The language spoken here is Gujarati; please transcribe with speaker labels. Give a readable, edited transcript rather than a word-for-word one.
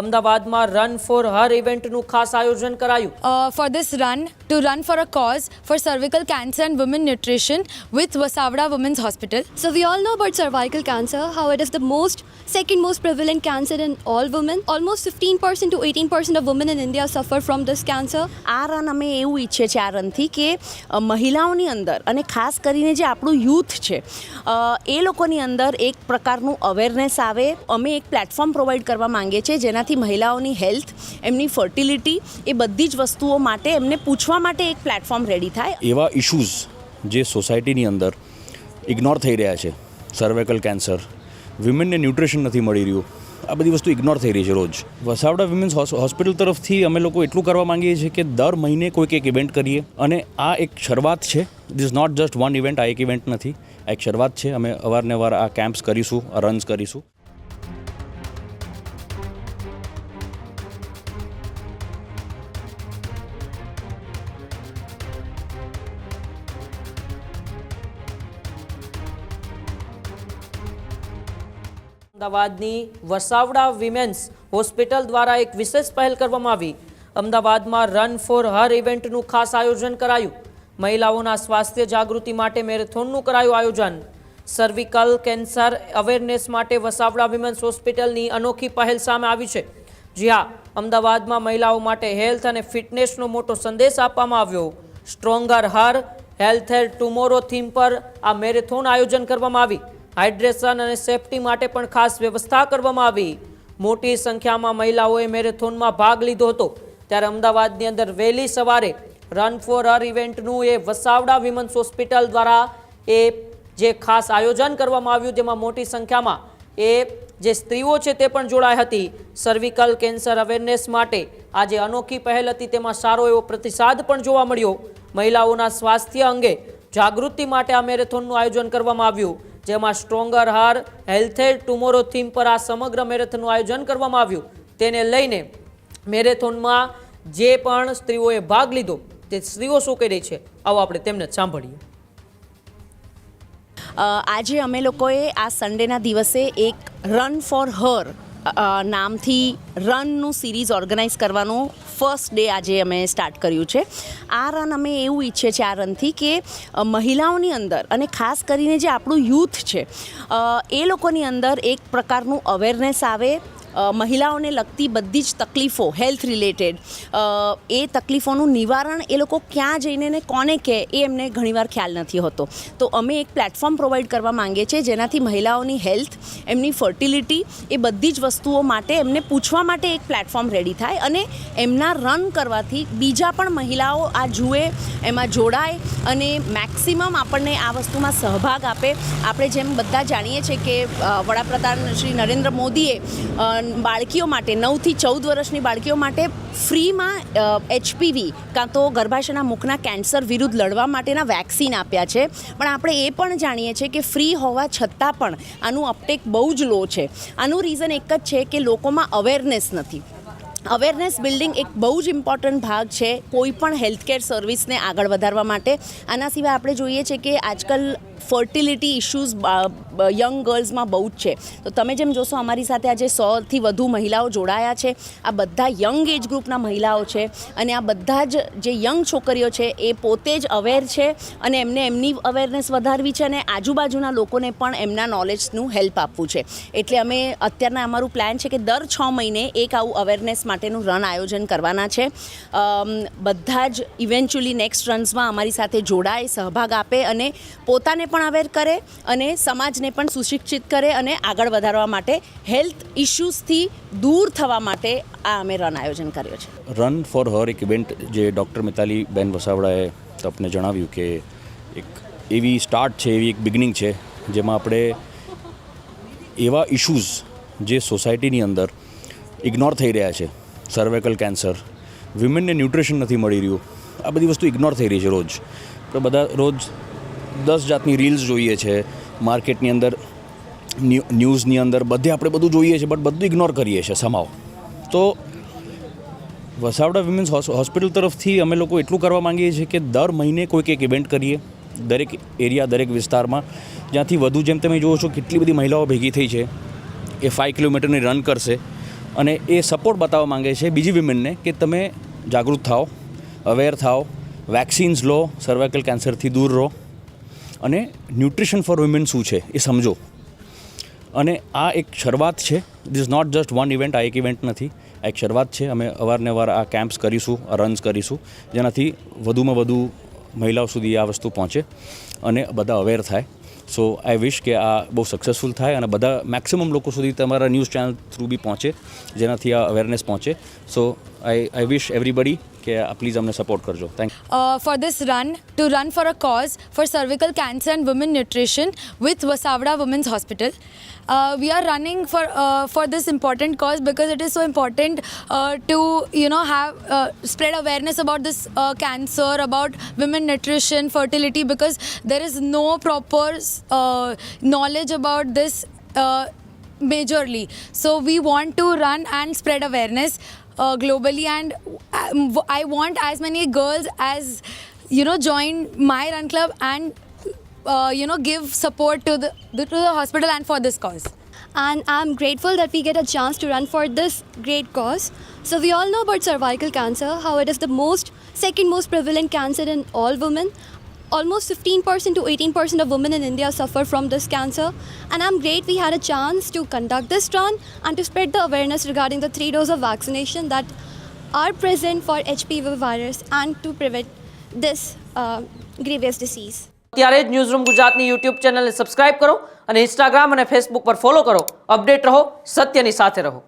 Speaker 1: અમદાવાદમાં રન ફોર હર ઇવેન્ટનું ખાસ આયોજન કરાયું.
Speaker 2: For this run, to run for a cause for cervical cancer and women nutrition with Vasavada Women's Hospital.
Speaker 3: So we all know about cervical cancer, how it is the second most prevalent cancer in all women. Almost 15% to 18% of women in India suffer from this cancer.
Speaker 4: આ રન અમે એવું ઈચ્છે છે આ રનથી કે મહિલાઓની અંદર અને ખાસ કરીને જે આપણું યુથ છે એ લોકોની અંદર એક પ્રકારનું અવેરનેસ આવે. અમે એક પ્લેટફોર્મ પ્રોવાઈડ કરવા માંગીએ છીએ જેનાથી મહિલાઓની હેલ્થ, એમની ફર્ટિલિટી, એ બધી જ વસ્તુઓ માટે એમને પૂછવા માટે એક પ્લેટફોર્મ રેડી થાય.
Speaker 5: એવા ઇશ્યુઝ જે સોસાયટીની અંદર ઇગ્નોર થઈ રહ્યા છે, સર્વાઇકલ કેન્સર, વિમેનને ન્યુટ્રિશન નથી મળી રહ્યું, આ બધી વસ્તુ ઇગ્નોર થઈ રહી છે રોજ. વસાવડા વિમેન્સ હોસ્પિટલ તરફથી અમે લોકો એટલું કરવા માંગીએ છીએ કે દર મહિને કોઈક એક ઇવેન્ટ કરીએ અને આ એક શરૂઆત છે. This is not just one event, આ એક ઇવેન્ટ નથી, આ એક શરૂઆત છે. અમે અવારનવાર આ કેમ્પ્સ કરીશું, આ રન્સ કરીશું.
Speaker 1: અમદાવાદની વસાવડા વિમેન્સ હોસ્પિટલ દ્વારા એક વિશેષ પહેલ કરવામાં આવી. અમદાવાદમાં રન ફોર હર ઇવેન્ટનું ખાસ આયોજન કરાયું. મહિલાઓના સ્વાસ્થ્ય જાગૃતિ માટે મેરેથોનનું કરાયું આયોજન. સર્વિકલ કેન્સર અવેરનેસ માટે વસાવડા વિમેન્સ હોસ્પિટલની અનોખી પહેલ સામે આવી છે. જી હા, અમદાવાદમાં મહિલાઓ માટે હેલ્થ અને ફિટનેસનો મોટો સંદેશ આપવામાં આવ્યો. સ્ટ્રોંગર હર, હેલ્થ ટુમોરો થીમ પર આ મેરેથોન આયોજન કરવામાં આવી. હાઇડ્રેશન અને સેફટી માટે પણ ખાસ વ્યવસ્થા કરવામાં આવી. મોટી સંખ્યામાં મહિલાઓએ મેરેથોનમાં ભાગ લીધો હતો. ત્યારે અમદાવાદની અંદર વહેલી સવારે રન ફોર હર ઇવેન્ટનું એ વસાવડા વિમેન્સ હોસ્પિટલ દ્વારા એ જે ખાસ આયોજન કરવામાં આવ્યું, જેમાં મોટી સંખ્યામાં એ જે સ્ત્રીઓ છે તે પણ જોડાઈ હતી. સર્વિકલ કેન્સર અવેરનેસ માટે આ જે અનોખી પહેલ હતી તેમાં સારો એવો પ્રતિસાદ પણ જોવા મળ્યો. મહિલાઓના સ્વાસ્થ્ય અંગે જાગૃતિ માટે આ મેરેથોનનું આયોજન કરવામાં આવ્યું, જેમાં સ્ટ્રોંગર હાર, હેલ્થ ટુમોરો થીમ પર આ સમગ્ર મેરેથોનનું આયોજન કરવામાં આવ્યું. તેને લઈને મેરેથોનમાં જે પણ સ્ત્રીઓએ ભાગ લીધો તે સ્ત્રીઓ શું કહી રહી છે, આવો આપણે તેમને સાંભળીએ.
Speaker 4: આજે અમે લોકોએ આ સન્ડેના દિવસે એક રન ફોર હર નામથી રનનું સિરીઝ ઓર્ગેનાઇઝ કરવાનું ફર્સ્ટ ડે આજે અમે સ્ટાર્ટ કર્યું છે. આ રન અમે એવું ઈચ્છે છે આ રનથી કે મહિલાઓની અંદર અને ખાસ કરીને જે આપણું યુથ છે એ લોકોની અંદર એક પ્રકારનું અવેરનેસ આવે. મહિલાઓને લગતી બધી જ તકલીફો, હેલ્થ રિલેટેડ, એ તકલીફોનું નિવારણ એ લોકો ક્યાં જઈને ને કોને કહે એ એમને ઘણીવાર ખ્યાલ નથી હોતો. તો અમે એક પ્લેટફોર્મ પ્રોવાઈડ કરવા માંગીએ છીએ જેનાથી મહિલાઓની હેલ્થ, એમની ફર્ટિલિટી, એ બધી જ વસ્તુઓ માટે એમને પૂછવા માટે એક પ્લેટફોર્મ રેડી થાય અને એમના રન કરવાથી બીજા પણ મહિલાઓ આ જુએ, એમાં જોડાય અને મેક્સિમમ આપણને આ વસ્તુમાં સહભાગ આપે. આપણે જેમ બધા જાણીએ છીએ કે વડાપ્રધાન શ્રી નરેન્દ્ર મોદીએ બાળકીઓ માટે 9 થી 14 વર્ષની બાળકીઓ માટે ફ્રીમાં HPV કાં તો ગર્ભાશયના મુખના કેન્સર વિરુદ્ધ લડવા માટેના વેક્સિન આપ્યા છે. પણ આપણે એ પણ જાણીએ છીએ કે ફ્રી હોવા છતાં પણ આનું અપટેક બહુ જ લો છે. આનું રીઝન એક જ છે કે લોકોમાં અવેરનેસ નથી. અવેરનેસ બિલ્ડિંગ એક બહુ જ ઇમ્પોર્ટન્ટ ભાગ છે કોઈ પણ હેલ્થકેર સર્વિસને આગળ વધારવા માટે. આના સિવાય આપણે જોઈએ છીએ કે આજકાલ ફર્ટિલિટી ઇશ્યુઝ યંગ ગર્લ્સમાં બહુ જ છે. તો તમે જેમ જોશો અમારી સાથે આજે 100થી વધુ મહિલાઓ જોડાયા છે. આ બધા યંગ એજ ગ્રુપના મહિલાઓ છે અને આ બધા જ જે યંગ છોકરીઓ છે એ પોતે જ અવેર છે અને એમને એમની અવેરનેસ વધારવી છે અને આજુબાજુના લોકોને પણ એમના નોલેજનું હેલ્પ આપવું છે. એટલે અમે અત્યારના અમારું પ્લાન છે કે દર 6 મહિને એક આવું અવેરનેસ માટેનું રન આયોજન કરવાના છે. બધા જ ઇવેન્ચ્યુઅલી નેક્સ્ટ રન્સમાં અમારી સાથે જોડાય, સહભાગ આપે અને પોતાને પણ અવેર કરે અને સમાજને પણ સુશિક્ષિત કરે અને આગળ વધારવા માટે, હેલ્થ ઇશ્યુઝથી દૂર થવા માટે આ અમે રન આયોજન કર્યો છે.
Speaker 5: રન ફોર હર એક ઇવેન્ટ જે ડૉક્ટર મિતાલી બેન વસાવડાએ આપને જણાવ્યું કે એક એવી સ્ટાર્ટ છે, એવી એક બિગનિંગ છે જેમાં આપણે એવા ઇશ્યુઝ જે સોસાયટીની અંદર ઇગ્નોર થઈ રહ્યા છે, સર્વાઇકલ કેન્સર, વિમેનને ન્યુટ્રિશન નથી મળી રહ્યું, આ બધી વસ્તુ ઇગ્નોર થઈ રહી છે રોજ. આપણે બધા રોજ 10 જાતની રીલ્સ જોઈએ છે માર્કેટની અંદર, ન્યૂઝની અંદર, બધે આપણે બધું જોઈએ છીએ બટ બધું ઇગ્નોર કરીએ છીએ સમાવ. તો વસાવડા વિમેન્સ હોસ્પિટલ તરફથી અમે લોકો એટલું કરવા માંગીએ છીએ કે દર મહિને કોઈક એક ઇવેન્ટ કરીએ દરેક એરિયા, દરેક વિસ્તારમાં, જ્યાંથી વધુ, જેમ તમે જુઓ છો કેટલી બધી મહિલાઓ ભેગી થઈ છે. એ 5 કિલોમીટરની રન કરશે અને એ સપોર્ટ બતાવવા માંગે છે બીજી વિમેનને કે તમે જાગૃત થાઓ, અવેર થાઓ, વેક્સિન્સ લો, સર્વાઇકલ કેન્સરથી દૂર રહો અને ન્યુટ્રિશન ફોર વિમેન શું છે એ સમજો. અને આ એક શરૂઆત છે. This not just one event. આ એક ઇવેન્ટ નથી, આ એક શરૂઆત છે. અમે અવારનવાર આ કેમ્પ્સ કરીશું, આ રન્સ કરીશું, જેનાથી વધુમાં વધુ મહિલાઓ સુધી આ વસ્તુ પહોંચે અને બધા અવેર થાય. સો આઈ વિશ કે આ બહુ સક્સેસફુલ થાય અને બધા મેક્સિમમ લોકો સુધી તમારા ન્યૂઝ ચેનલ થ્રુ બી પહોંચે, જેનાથી આ અવેરનેસ પહોંચે. સો આઈ વિશ એવરીબડી કે પ્લીઝ અમને સપોર્ટ કરજો. Thank
Speaker 2: For this run, to run for a cause for cervical cancer and women nutrition with Vasavda Women's Hospital. We are running for this important cause because it is so important to have spread awareness about this cancer, about women nutrition, fertility, because there is no proper knowledge about this majorly. So we want to run and spread awareness globally, and I want as many girls as join my run club and give support to the hospital and for this cause.
Speaker 3: And I'm grateful that we get a chance to run for this great cause. So we all know about cervical cancer, how it is the second most prevalent cancer in all women. Almost 15% to 18% of women in India suffer from this cancer. And I'm great we had a chance to conduct this run and to spread the awareness regarding the 3 doses of vaccination that are present for HPV virus and to prevent this grievous disease.
Speaker 1: ત્યારે જ ન્યૂઝરૂમ ગુજરાતની યુટ્યુબ ચેનલને સબસ્ક્રાઇબ કરો અને ઇન્સ્ટાગ્રામ અને ફેસબુક પર ફોલો કરો. અપડેટ રહો, સત્યની સાથે રહો.